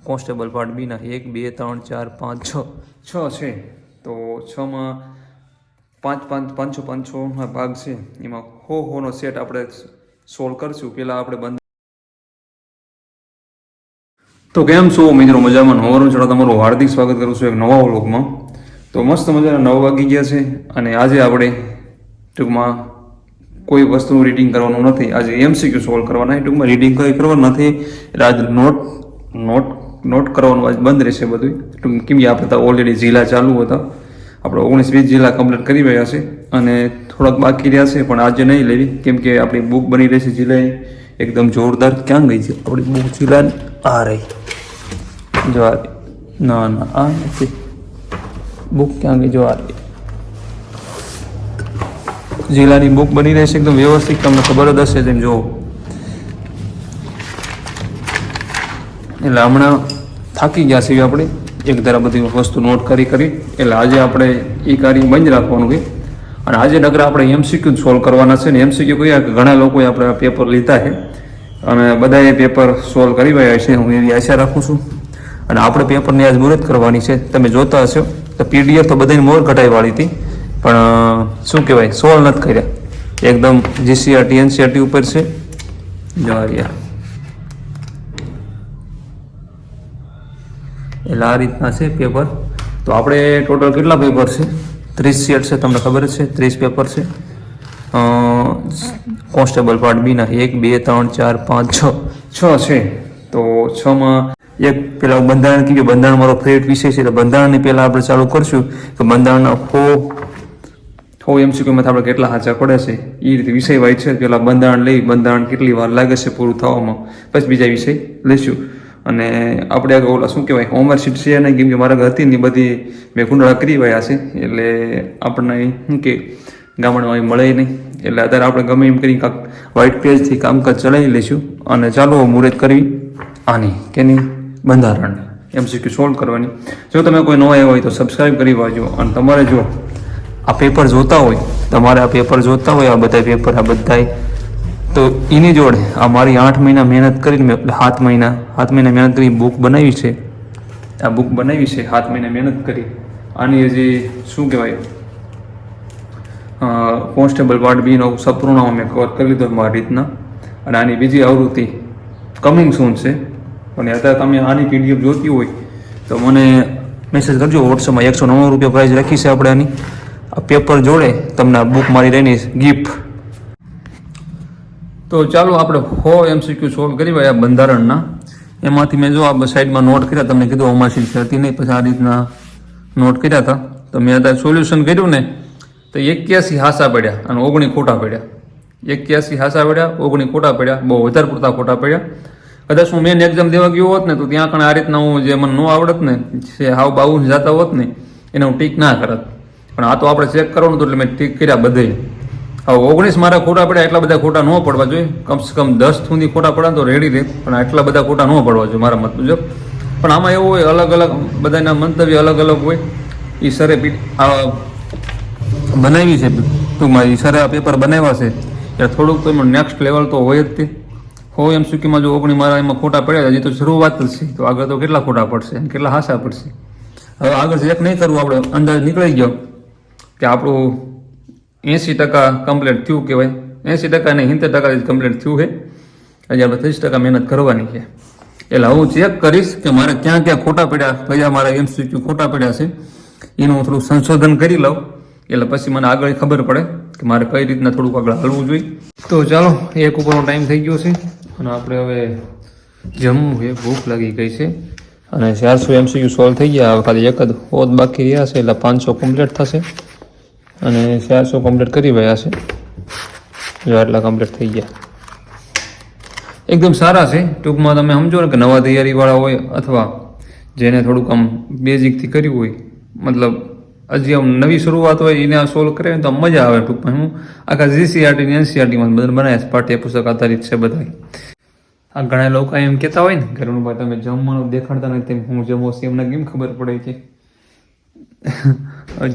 Constable part બીના 1 2 3 4 5 6 6 છે. તો 6માં 500 ભાગ છે. એમાં હોનો સેટ આપણે સોલ્વ કરશું. પહેલાં આપણે બંધ. તો કેમ છો મિત્રો? મજામાં? નવરું છોડા તમારું હાર્દિક સ્વાગત કરું છું એક નવા વ્લોગમાં. તો મસ્ત મજાના 9 વાગી ગયા છે અને આજે આપણે ટૂંકમાં કોઈ વસ્તુનું રીડિંગ કરવાનું નથી. આજે MCQ સોલ્વ કરવાના. ટૂંકમાં રીડિંગ કંઈ કરવાનું નથી. એટલે આજે નોટ કરવાનું આજ બંધ રહેશે બધું. કેમ કે આપણે તો ઓલરેડી જિલ્લા ચાલુ હતા. આપણે 19-20 જિલ્લા કમ્પ્લીટ કરી રહ્યા છે અને થોડાક બાકી રહ્યા છે, પણ આજે નહીં લેવી કેમ કે આપણી બુક બની રહેશે જિલ્લાની એકદમ જોરદાર. ક્યાં ગઈ છે આપણી બુક જિલ્લાની? આ રહી જો આ રહી. ના આ નથી બુક. ક્યાં ગઈ? જો આ રહી. જિલ્લાની બુક બની રહેશે એકદમ વ્યવસ્થિત. તમને ખબર જ હશે તેમ જો. એટલે હમણાં થાકી ગયા છીએ આપણે એક ધારા બધી વસ્તુ નોટ કરી. એટલે આજે આપણે એ કાર્ય બંધ રાખવાનું છે અને આજે નગર આપણે MCQ સોલ્વ કરવાના છે. ને MCQ કયા કે ઘણા લોકોએ આપણે આ પેપર લીધા છે અને બધાએ પેપર સોલ્વ કરી રહ્યા છે. હું એવી આશા રાખું છું. અને આપણે પેપરની આજ મુહૂર્ત કરવાની છે. તમે જોતા હશો તો PDF તો બધાની મોર ઘટાઈવાળી હતી, પણ શું કહેવાય સોલ્વ નથી કર્યા. એકદમ GCRT NCRT ઉપર છે. જો એટલે આ રીતના છે પેપર. તો આપણે ટોટલ કેટલા પેપર છે? 30 સેટ છે. તમને ખબર જ છે 30 પેપર છે. કોન્સ્ટેબલ પાર્ટ બીના 1 2 3 4 5 6 છે. તો 6માં એક પેલા બંધારણ કીધું. બંધારણ મારો ફેવરેટ વિષય છે. એટલે બંધારણની પહેલાં આપણે ચાલુ કરશું તો બંધારણના MCQમાં આપણે કેટલા સાચા પડે છે એ રીતે વિષય વાઇઝ છે. પહેલાં બંધારણ લઈ, બંધારણ કેટલી વાર લાગે છે પૂરું થવામાં, પછી બીજા વિષય લઈશું. અને આપણે આગળ ઓલા શું કહેવાય હોમવર્ક છે નહીં, કેમ કે મારા હતી ને બધી મેં ગુંડળા કરી રહ્યા છે. એટલે આપણને શું કે ગામડામાં મળે નહીં. એટલે અત્યારે આપણે ગમે એમ કરી કાંક વ્હાઇટ પેજથી કામકાજ ચલાવી લઈશું. અને ચાલો મુહૂર્ત કરવી આની કેની બંધારણ MCQ સોલ્વ કરવાની. જો તમે કોઈ નવા આવ્યા હોય તો સબસ્ક્રાઈબ કરી વાંચો. અને તમારે જો આ પેપર જોતા હોય, તમારે આ પેપર જોતા હોય, આ બધા પેપર આ બધાય, તો એની જોડે આ મારી 8 મહિના મહેનત કરીને મેં 7 મહિના મહેનત કરી બુક બનાવી છે. આ બુક બનાવી છે 7 મહિના મહેનત કરી. આની હજી શું કહેવાય કોન્સ્ટેબલ પાર્ટ બીનો સંપૂર્ણ મેં કવર કરી લીધો મારી રીતના. અને આની બીજી આવૃત્તિ કમિંગ સૂન છે. અને અત્યારે તમે આની PDF જોતી હોય તો મને મેસેજ કરજો WhatsAppમાં. 199 રૂપિયા પ્રાઇસ રાખી છે આપણે આની. આ પેપર જોડે તમને આ બુક મારી રહીને ગિફ્ટ. તો ચાલો આપણે MCQ સોલ્વ કરી હોય આ બંધારણના. એમાંથી મેં જો આ સાઈડમાં નોટ કર્યા, તમને કીધું ઓમાશીલ હતી નહીં, પછી આ રીતના નોટ કર્યા હતા. તો મેં અત્યારે સોલ્યુશન કર્યું ને તો 81 હાસા પડ્યા અને 19 ખોટા પડ્યા. 81 હાસા પડ્યા, 19 ખોટા પડ્યા. બહુ વધારે પૂરતા ખોટા પડ્યા. કદાચ હું મેન એક્ઝામ દેવા ગયો હોત ને તો ત્યાં પણ આ રીતના હું જે મને ન આવડત ને હાવ બાવું જતા હોત ને એને હું ટીક ના કરત. પણ આ તો આપણે ચેક કરવાનું હતું એટલે મેં ટીક કર્યા બધે. હવે 19 મારા ખોટા પડ્યા. એટલા બધા ખોટા ન પડવા જોઈએ. કમસે કમ 10 સુધી ખોટા પડ્યા તો રેડી રહે, પણ આટલા બધા ખોટા ન પડવા જોઈએ મારા મત મુજબ. પણ આમાં એવું હોય અલગ અલગ બધાના મંતવ્ય અલગ અલગ હોય. એ સરે બનાવી છે ટૂંકમાં એ સરે આ પેપર બનાવ્યા છે એટલે થોડુંક તો એમાં નેક્સ્ટ લેવલ તો હોય જ તે. MCQમાં જો 19 મારા એમાં ખોટા પડ્યા હજી તો શરૂઆત જ છે. તો આગળ તો કેટલા ખોટા પડશે, કેટલા હાસા પડશે. હવે આગળ ચેક નહીં કરવું, આપણે અંદાજ નીકળી ગયો કે આપણું 80% કમ્પ્લીટ થયું કહેવાય. 80% નહીં 70% જ કમ્પ્લીટ થયું છે. હજી આપણે 30% મહેનત કરવાની છે. એટલે હું ચેક કરીશ કે મારે ક્યાં ક્યાં ખોટા પડ્યા, કયા મારા MCQ ખોટા પડ્યા છે એનું હું થોડું સંશોધન કરી લઉં. એટલે પછી મને આગળ ખબર પડે કે મારે કઈ રીતના થોડુંક આગળ હાલવું જોઈએ. તો ચાલો એક ઉપરનો ટાઈમ થઈ ગયો છે અને આપણે હવે જમવું છે. ભૂખ લાગી ગઈ છે અને 400 MCQ સોલ્વ થઈ ગયા. હવે ખાલી એક જ હોદ બાકી રહ્યા છે એટલે 500 કમ્પ્લીટ થશે અને 400 કમ્પ્લીટ કરી રહ્યા છે. જો આટલા કમ્પ્લીટ થઈ ગયા. એકદમ સારા છે. ટૂંકમાં તમે સમજો ને કે નવા તૈયારીવાળા હોય અથવા જેને થોડુંક આમ બેઝિકથી કર્યું હોય, મતલબ હજી આમ નવી શરૂઆત હોય એને આ સોલ્વ કરે તો મજા આવે. ટૂંકમાં હું આખા GCRT NCRTમાં બધા બનાવ્યા છે. પાઠ્યપુસ્તક આધારિત છે બધા. આ ઘણા લોકો એમ કહેતા હોય ને ઘરનું ભાઈ તમે જમવાનું દેખાડતા નથી તેમ હું જમો છે એમને કેમ ખબર પડે છે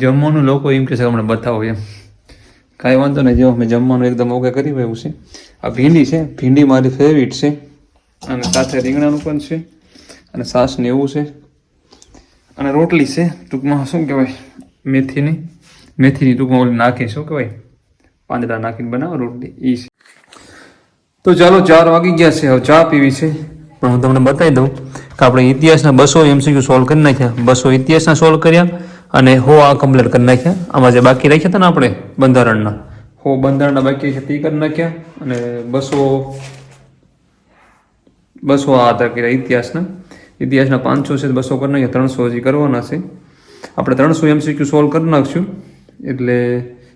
જમવાનું લોકો એમ કહે છે હમણાં બતાવો એમ. કાંઈ વાંધો નહીં. જો મેં જમવાનું એકદમ ઓકે કરી રહ્યું છે. આ ભીંડી છે. ભીંડી મારી ફેવરિટ છે અને સાથે રીંગણાનું પણ છે અને છાશ ને એવું છે અને રોટલી છે ટૂંકમાં શું કહેવાય મેથીની ટૂંકમાં ઓલી નાખી શું કહેવાય પાંદડા નાખીને બનાવો રોટલી એ છે. તો ચાલો 4 વાગી ગયા છે, હવે ચા પીવી છે. પણ હું તમને બતાવી દઉં કે આપણે ઇતિહાસના 200 MCQ સોલ્વ કરી નાખ્યા, 200 ઇતિહાસના સોલ્વ કર્યા અને 100 આ કમ્પ્લીટ કરી નાખ્યા. આમાં જે બાકી રાખ્યા હતા ને આપણે બંધારણના 100 બંધારણના બાકી છે તે કરી નાખ્યા અને 200 આ હતા કર્યા ઇતિહાસના 500 છે 200 કરી નાખ્યા, 300 હજી કરવાના છે. આપણે 300 MCQ સોલ્વ કરી નાખશું એટલે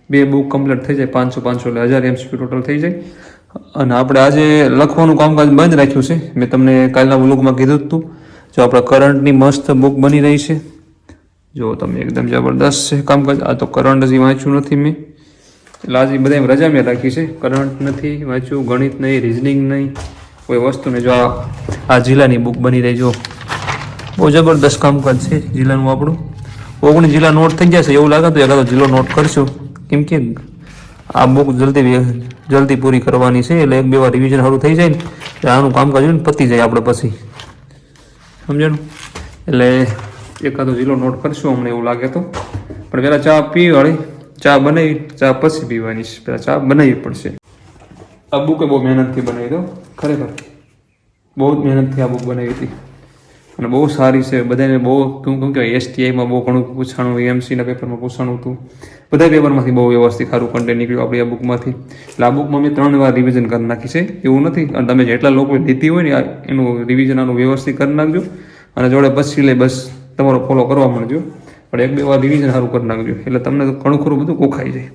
2 બુક કમ્પ્લીટ થઈ જાય, 500 એટલે 1000 MCQ ટોટલ થઈ જાય. અને આપણે આજે લખવાનું કામકાજ બંધ રાખ્યું છે. મેં તમને કાલના વ્લોગમાં કીધું જ હતું, જો આપણે કરંટની મસ્ત બુક બની રહી છે, જો તમે એકદમ જબરદસ્ત છે કામકાજ. આ તો કરંટ હજી વાંચ્યું નથી મેં, એટલે આજે બધા રજા મેં રાખી છે. કરંટ નથી વાંચ્યું, ગણિત નહીં, રિઝનિંગ નહીં, કોઈ વસ્તુ નહીં. જો આ જિલ્લાની બુક બની રહી, જો બહુ જબરદસ્ત કામકાજ છે જિલ્લાનું. આપણું 19 જિલ્લા નોટ થઈ ગયા છે, એવું લાગે તો એકાદો જિલ્લો નોટ કરશું, કેમ કે આ બુક જલ્દી પૂરી કરવાની છે. એટલે 1-2 વાર રિવિઝન સારું થઈ જાય ને એટલે આનું કામકાજ પતી જાય આપણે પછી, સમજાણું? એટલે એકાદો જિલ્લો નોટ કરશું અમને એવું લાગે તો. પણ પહેલાં ચા પીવાળી, ચા બનાવી, ચા પછી પીવાની છે. પહેલાં ચા બનાવવી પડશે. આ બુકે બહુ મહેનતથી બનાવી દો, ખરેખર બહુ જ મહેનતથી આ બુક બનાવી હતી અને બહુ સારી છે. બધાને બહુ શું કહેવાય, STIમાં બહુ ઘણું પૂછાણું, EMCના પેપરમાં પૂછાણું હતું, બધા પેપરમાંથી બહુ વ્યવસ્થિત સારું કન્ટેન્ટ નીકળ્યું આપણી આ બુકમાંથી. એટલે આ બુકમાં મેં 3 વાર રિવિઝન કરી નાખી છે, એવું નથી. અને તમે જેટલા લોકોએ લીધી હોય ને એનું રિવિઝન આનું વ્યવસ્થિત કરી નાખજો અને જોડે પછી સિલેબસ તમારો ફોલો કરવા માંડજો. પણ 1-2 વાર રિવિઝન સારું કરી નાખજો એટલે તમને ઘણું ખરું બધું કોખાઈ જાય.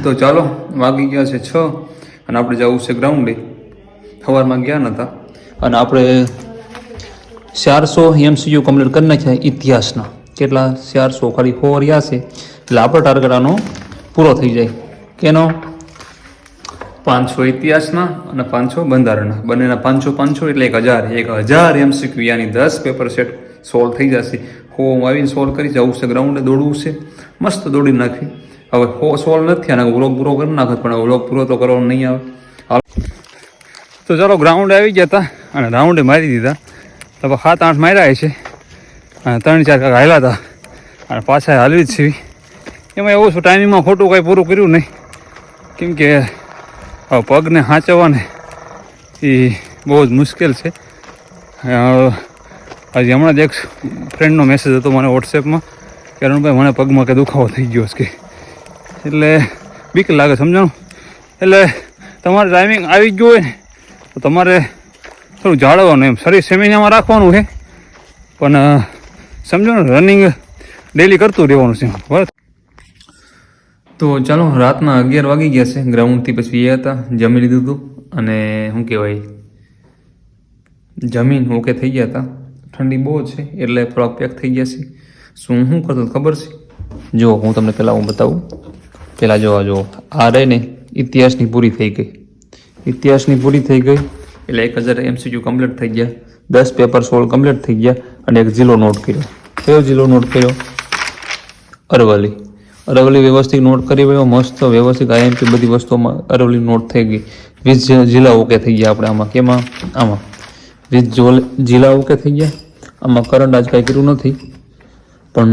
તો ચાલો, વાગી ગયા છે 6 અને આપણે જવું છે ગ્રાઉન્ડે. સવારમાં ગયા નહોતા અને આપણે 400 MCQ કમ્પ્લીટ કરી નાખ્યા ઇતિહાસના. કેટલા? 400, ખાલી 4 રહ્યા છે એટલે આપણો ટાર્ગેટ આનો પૂરો થઈ જાય. કેનો? 500 ઇતિહાસના અને 500 બંધારણના, બંનેના 500 એટલે 1000 MCQ યાની 10 પેપર સેટ સોલ્વ થઈ જશે. હું આવીને સોલ્વ કરી જવું છે, ગ્રાઉન્ડે દોડવું છે, મસ્ત દોડી નાખી. હવે સોલ્વ નથી અને વ્લોગ પૂરો કરી નાખત, પણ વ્લોગ પૂરો તો કરવાનો નહીં આવે. તો ચાલો, ગ્રાઉન્ડે આવી ગયા હતા અને રાઉન્ડે મારી દીધા. લગભગ 7-8 માર્યા છે અને 3-4 કાંક હાલ્યા હતા અને પાછા હાલવી જ છે. એમાં એવું છું, ટાઈમિંગમાં ખોટું કાંઈ પૂરું કર્યું નહીં, કેમ કે પગને સાચવવાને એ બહુ જ મુશ્કેલ છે. હજી હમણાં જ એક ફ્રેન્ડનો મેસેજ હતો મને વોટ્સએપમાં કે અરુણભાઈ મને પગમાં કે દુખાવો થઈ ગયો છે કે, એટલે બીક લાગે, સમજાણું? એટલે તમારે ટાઈમિંગ આવી ગયું હોય ને તો તમારે થોડું જાળવવાનું, એમ શરીર સેમિનામાં રાખવાનું છે, પણ સમજો ને રનિંગ ડેલી કરતું રહેવાનું છે. બરાબર. તો ચાલો, રાતના 11 વાગી ગયા છે. ગ્રાઉન્ડથી પછી એ હતા, જમી લીધું હતું અને શું કહેવાય, જમીન ઓકે થઈ ગયા હતા. ઠંડી બહુ છે એટલે થોડાક પેક થઈ ગયા છે. શું કરતો ખબર છે? જો હું તમને પહેલાં બતાવું. પહેલાં જો આ રહે ને ઇતિહાસની પૂરી થઈ ગઈ. ઇતિહાસની પૂરી થઈ ગઈ એટલે 1000 MCQ કમ્પ્લીટ થઈ ગયા, 10 પેપર સોલ્વ કમ્પ્લીટ થઈ ગયા અને એક જિલ્લો નોટ કર્યો. કયો જિલ્લો નોટ કર્યો? અરવલ્લી. અરવલ્લી વ્યવસ્થિત નોટ કરી રહ્યો, મસ્ત વ્યવસ્થિત IMP બધી વસ્તુઓમાં અરવલ્લી નોટ થઈ ગઈ. 20 જિલ્લા ઓકે થઈ ગયા આપણે આમાં. કેમાં? આમાં 20 જિલ્લા ઓકે થઈ ગયા. આમાં કરંટ આજ કાંઈ કર્યું નથી, પણ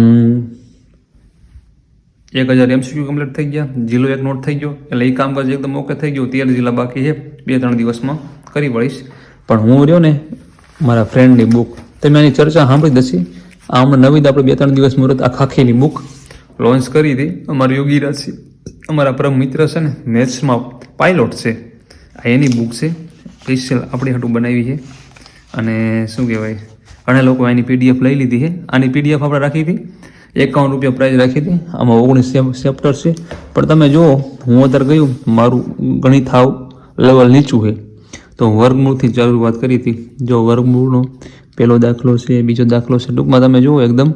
1000 MCQ કમ્પ્લીટ થઈ ગયા, જિલ્લો એક નોટ થઈ ગયો એટલે એ કામકાજ એકદમ ઓકે થઈ ગયું. 13 જિલ્લા બાકી છે, 2-3 દિવસમાં કરી વળીશ. પણ હું રહ્યો ને મારા ફ્રેન્ડની બુક, તમે આની ચર્ચા સાંભળી દશી. આ હમણાં નવી આપણે 2-3 દિવસ મુહૂર્ત આ ખાખીની બુક લોન્ચ કરી હતી. અમારું યોગીરાજ છે, અમારા પરમ મિત્ર છે ને, મેથ્સમાં પાયલોટ છે, આ એની બુક છે, સ્પેશિયલ આપણી હાટું બનાવી છે. અને શું કહેવાય, ઘણા લોકો એની PDF લઈ લીધી છે. આની PDF આપણે રાખી હતી, 51 રૂપિયા પ્રાઇસ રાખી હતી. આમાં 19 ચેપ્ટર છે. પણ તમે જુઓ, હું અત્યારે ગયું, મારું ગણિત હાવ લેવલ નીચું છે, તો વર્ગમૂળથી શરૂઆત કરી હતી. જો વર્ગમૂળનો પહેલો દાખલો છે, બીજો દાખલો છે, ટૂંકમાં તમે જુઓ એકદમ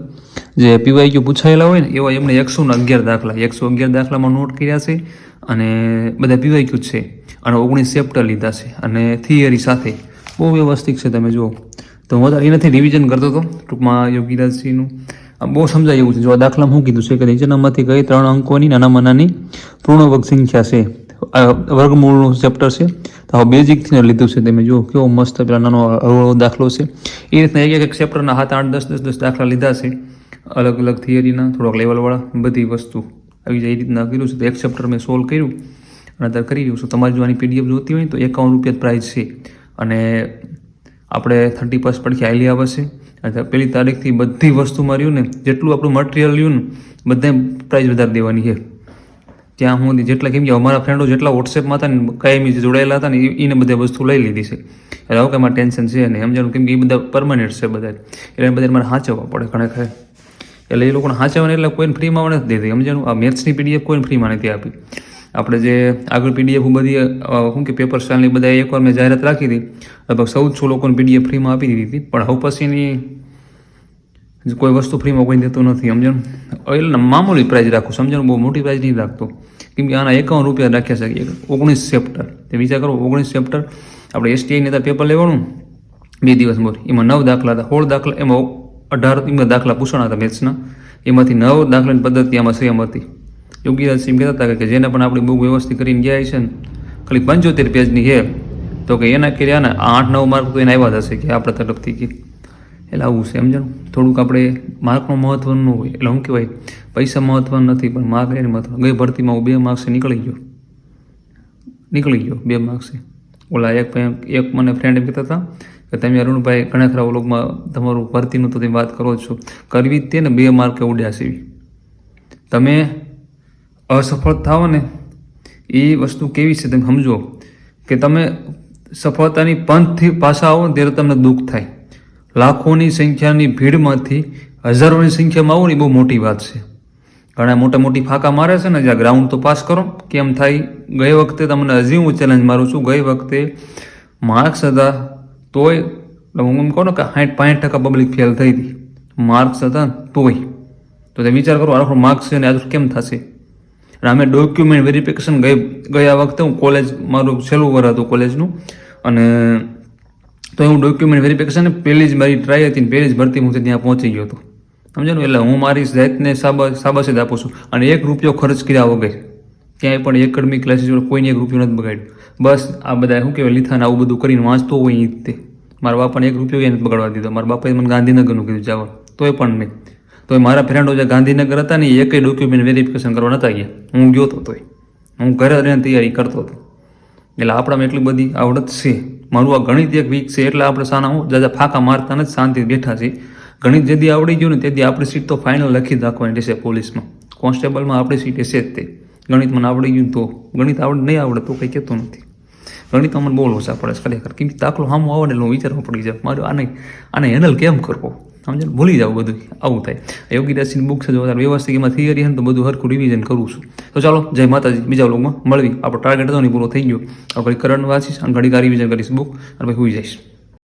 જે PYQ પૂછાયેલા હોય ને એવા એમને 111 દાખલા, 111 દાખલામાં નોટ કર્યા છે અને બધા PYQ જ છે અને 19 ચેપ્ટર લીધા છે અને થિયરી સાથે બહુ વ્યવસ્થિત છે. તમે જુઓ તો હું અત્યારે એનાથી રિવિઝન કરતો હતો ટૂંકમાં યોગીરાજસિંહનું. બહુ સમજાય એવું છે. જો આ દાખલામાં શું કીધું છે કે નીચેનામાંથી કઈ 3 અંકોની નાનામાં નાની પૂર્ણવર્ગ સંખ્યા છે? વર્ગમૂળનું ચેપ્ટર છે. તો હવે બેઝિકથી લીધું છે. તમે જુઓ કેવો મસ્ત પેલા નાનો હળવો દાખલો છે. એ રીતના એક ચેપ્ટરના 7, 8, 10 દાખલા લીધા છે, અલગ અલગ થિયરીના, થોડોક લેવલવાળા, બધી વસ્તુ આવી જાય એ રીતના કર્યું છે. તો એક ચેપ્ટર મેં સોલ્વ કર્યું અને અત્યારે કરી રહ્યું છું. તમારે જો આની PDF જોતી હોય તો ₹51 પ્રાઇસ છે. અને આપણે 30% પડખે આવેલી આવે છે. એટલે 1 તારીખથી બધી વસ્તુમાં રહ્યું ને, જેટલું આપણું મટીરિયલ રહ્યું ને બધા પ્રાઇસ વધારે દેવાની છે. ત્યાં હું જેટલા, કેમ કે અમારા ફ્રેન્ડો જેટલા વોટ્સએપમાં હતા ને, કાયમી જોડાયેલા હતા ને, એને બધી વસ્તુ લઈ લીધી છે. એટલે હવે કંઈ મારે ટેન્શન છે નહીં, સમજાણું? કેમ કે એ બધા પરમાનન્ટ છે બધા, એટલે બધા મારે સાચવવા પડે ખરેખર. એટલે એ લોકોને સાચવવાને એટલે કોઈને ફ્રીમાં નથી દેતી, સમજાણું? આ મેથ્સની PDF કોઈને ફ્રીમાં નથી આપી. આપણે જે આગળ PDF બધી શું કે પેપર સ્ટાઇલની બધા એકવાર મેં જાહેરાત રાખી હતી, લગભગ 1400 લોકોને PDF ફ્રીમાં આપી દીધી હતી. પણ હવે પછીની કોઈ વસ્તુ ફ્રીમાં કોઈ દેતું નથી, સમજાણું? એટલે મામૂલી પ્રાઇઝ રાખું, સમજાણું? બહુ મોટી પ્રાઇઝ નહીં રાખતો. કેમ કે આના ₹51 રાખ્યા છે. 19 ચેપ્ટર, તે વિચાર કરો, 19 ચેપ્ટર. આપણે STI ને પેપર લેવાનું 2 દિવસ બોલ, એમાં 9 દાખલા હતા, 16 દાખલા, એમાં 18 દાખલા પૂછવાના હતા મેથ્સના. એમાંથી 9 દાખલાની પદ્ધતિ આમાં સેમ હતી. યોગીરાજ સિંહ કહેતા હતા કે જેને પણ આપણી બુક વ્યવસ્થિત કરીને ગયા છે ને, ખાલી 75 પેજની છે, તો કે એના કર્યા ને 8-9 માર્ક તો એને આવ્યા જ હશે કે આપણા તરફથી કે. એટલે આવું છે, સમજાણું? થોડુંક આપણે માર્કનું મહત્વ ન હોય. એટલે શું કહેવાય, પૈસા મહત્વ નથી, પણ માર્ક એને મહત્વ. ગઈ ભરતીમાં હું 2 માર્ક્સે નીકળી ગયો 2 માર્ક્સે. ઓલા એક મને ફ્રેન્ડ એમ કહેતા હતા કે તમે અરુણભાઈ ઘણા ખરા વ્લોગમાં તમારું ભરતીનું તો તમે વાત કરો છો, કરવી જ તે ને, 2 માર્કે ઉડ્યા છે. તમે અસફળ થાવ ને, એ વસ્તુ કેવી છે તમે સમજો કે તમે સફળતાની પંથથી પાછા આવો ને ત્યારે તમને દુઃખ થાય. લાખોની સંખ્યાની ભીડમાંથી હજારોની સંખ્યામાં આવો ને, એ બહુ મોટી વાત છે. ઘણા મોટી ફાંકા મારે છે ને, જ્યાં ગ્રાઉન્ડ તો પાસ કરો, કેમ થાય? ગઈ વખતે તમને હજી હું ચેલેન્જ મારું છું, ગઈ વખતે માર્ક્સ હતા તોય હું એમ કહું ને કે 60-65% પબ્લિક ફેલ થઈ હતી, માર્ક્સ હતા તોય. તો તે વિચાર કરો, આખો માર્ક્સ છે ને આ કેમ થશે? અને અમે ડોક્યુમેન્ટ વેરિફિકેશન ગયા વખતે હું કોલેજ, મારું છેલ્લું વર્ષ હતું કોલેજનું, અને તો હું ડોક્યુમેન્ટ વેરિફિકેશન પહેલી જ મારી ટ્રાય હતી, પહેલી જ ભરતી હું ત્યાં પહોંચી ગયો હતો, સમજાણું? એટલે હું મારી જાતને શાબાશી જ આપું છું. અને ₹1 ખર્ચ કર્યા વગર ક્યાંય પણ એકેડમિક ક્લાસીસ કોઈને ₹1 નથી બગાડ્યો. બસ આ બધા શું કહેવાય, લીથાને આવું બધું કરીને વાંચતો હોય એ રીતે. મારા બાપાને ₹1 નથી બગાડવા દીધો. મારા બાપાએ મને ગાંધીનગરનું કીધું જવા, તોય પણ નહીં. તો મારા ફ્રેન્ડો જે ગાંધીનગર હતા ને, એ એકય ડોક્યુમેન્ટ વેરિફિકેશન કરવા નહોતા ગયા. હું ગયો હતો, તોય હું ઘરે રહીને તૈયારી કરતો હતો. એટલે આપણામાં એટલી બધી આવડત છે. મારું આ ગણિત એક વીક છે, એટલે આપણે સાના હું જાજા ફાંકા મારતા નથી, શાંતિ બેઠા છીએ. ગણિત જેથી આવડી ગયું ને તેથી આપણી સીટ તો ફાઇનલ લખી જ રાખવાની રહેશે. પોલીસમાં, કોન્સ્ટેબલમાં આપણી સીટ હશે જ તે. ગણિત મને આવડી ગયું તો, ગણિત નહીં આવડે તો કંઈ કહેતો નથી. ગણિત મને બહુ લોચા પડે છે ખરેખર. કેમ કે દાખલો સામો આવે ને એટલે હું વિચારવા પડી જાય, મારે આને હેન્ડલ કેમ કરવો, સમજે? ભૂલી જાવ બધું, આવું થાય. યોગીરાજની બુક છે, જો વ્યવસ્થિત એમાં થિયરી છે તો બધું હરખું રિવિઝન કરું છું. તો ચાલો, જય માતાજી. બીજા વ્લોગમાં મળવી. આપણો ટાર્ગેટ હતો ને પૂરો થઈ ગયો. હવે ઘડી કરંટ વાંચીશ અને ઘડી રિવિઝન કરીશ બુક, અને પછી હોઈ જઈશ.